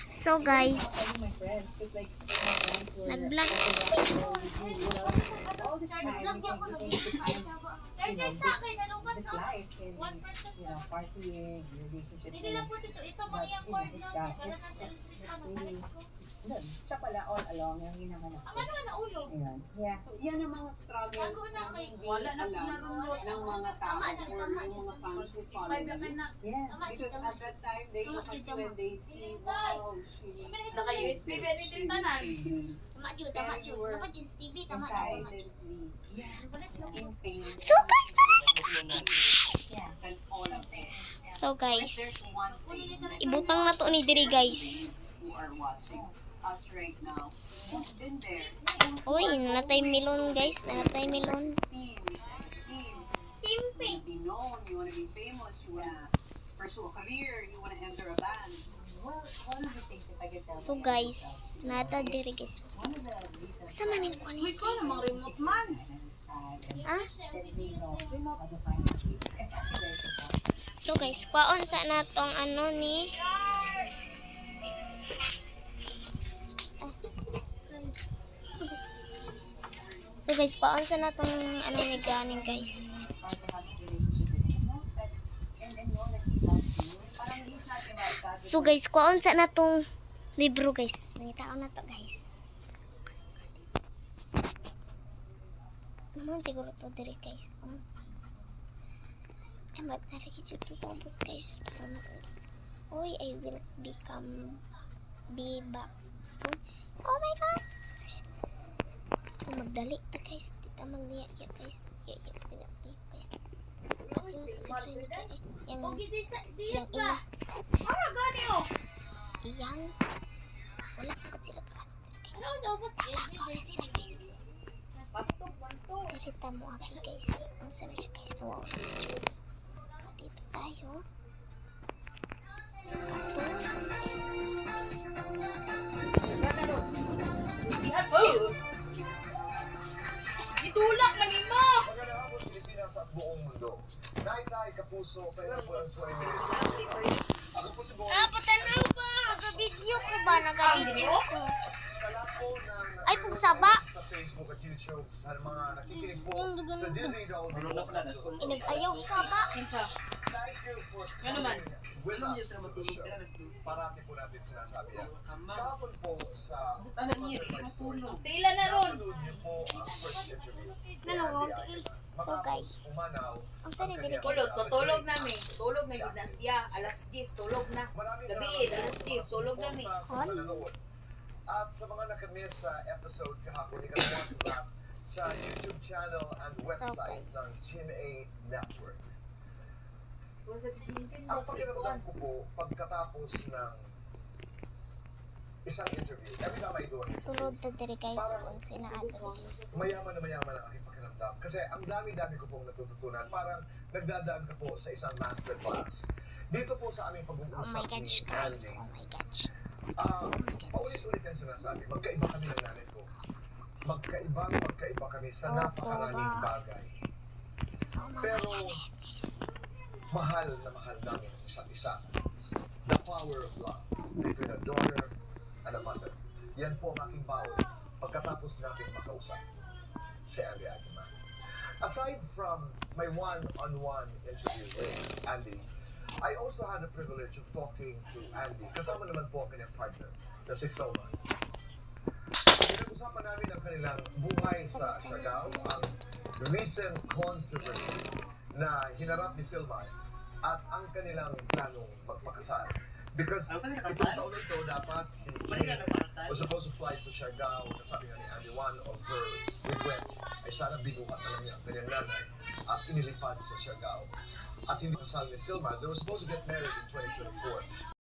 So guys, nag-vlog. Charger sa akin, nalubat no? 1%. Partying, relationship. Hindi lang po ito mga cord no? Para sa Siya pala all along yung hinahanap ang ko. ano na ulo? Ayan. Yeah. So, yan ang mga struggles na hindi alam ng mga tao or ng mga fans who follow you. Yeah. Because at that time, they look at you and they see, wow, she Naka-USB, pero ito rin tanan. Tama Jud. Dapat Jud TV, tama. silently in pain. So guys, tara sa kanin, guys. And all of this. So guys, There's one thing that ibutang na to ni diri guys. who are watching us right now who's been there. Uy, nanatay melon guys, nanatay melon. 16, 17, you want to be known, you want to be famous, you want to pursue a career, you want to enter a band. Well, one of the things if I get down So guys, nata diri guys. one of the reasons Asa man yung kuan? Uy ko, namang remote man. Ah? that they know how to find it. It's actually very simple. So guys, kwaon sa natong ano ni So guys, kwaon sa natong ano ni ganing guys. Start to have a relationship with him, knows that, and know that he loves you. Parang he's not about So guys, kwaon sa natong libro guys. Nangitaon na to guys. Naman siguro to diri guys. Ay magtara kitso to sa bus guys. Kasama ko. Oy, I will be back soon. Oh my god. So magdali ta guys. Dita magniya guys. Ya guys. Pati na to si Klinika eh. Yang Okay, yang diyas ina. ba? Para gani oh. Iyang wala pa sila pa. Ano sa ubos? Wala sila guys. Pastok, banto. Irita mo ako guys. Ang sana siya guys na wow. So dito tayo. Itulak man mo. Magandang hapon, Pilipinas at buong mundo. Naitay, Kapuso, kaya po ng 20 minutes. Ako po si Boy. Patanaw pa! Nag-video ko ba? Nag-video ko. Sa lahat po ng Ay, pugsaba. sa Facebook at YouTube, sa mga nakikinig po sa Disney Doll. Inag-ayaw sa ba? Thank you for Ano man? with us to the show. Parati po natin sinasabi yan. Kahapon po sa Tila na ron. napanood niyo po ang first interview. So guys, Umanaw ang sana dili Tulog, guys. tutulog namin. Tulog na gid na siya. Alas 10, tulog na. Maraming Gabi, salamat alas 10, tulog po kami. sa panonood. At sa mga nakamiss sa episode kahapon, you can watch that sa YouTube channel and website guys. ng GMA Network. Kung sa Jinjin Ang mo, si pakiramdam ko po, pagkatapos ng isang interview, every time I do an interview, Sulod na dili guys. Kung sina dili guys. mayaman na mayaman ang aking pakiramdam. Kasi ang dami-dami ko pong natututunan. Parang nagdadaan ka po sa isang masterclass. Dito po sa aming Oh pag-uusap my ni gosh guys. Andy, Oh my gosh. paulit-ulit yung sinasabi, magkaiba kami ng nanay ko. Magkaiba kami sa napakaraming bagay. So Pero, mamaya na yan guys. mahal na mahal namin ang isa't isa. The power of love between a daughter and a mother. Yan po ang aking bawal pagkatapos natin makausap si Andy Agema. Aside from my one-on-one interview with Andy, I also had the privilege of talking to Andy. Kasama naman po ang kanyang partner, na si Soma. Pinag-usapan namin ang kanilang buhay sa Siargao, ang recent controversy na hinarap ni Silmar at ang kanilang planong magpakasal. Because itong taon na ito, dapat si Kim was supposed to fly to Siargao. Sabi nga ni Andy, one of her regrets ay sana binuhat na lang niya ang kanyang nanay at inilipad sa Siargao. At hindi kasal ni Silmar. They were supposed to get married in 2024.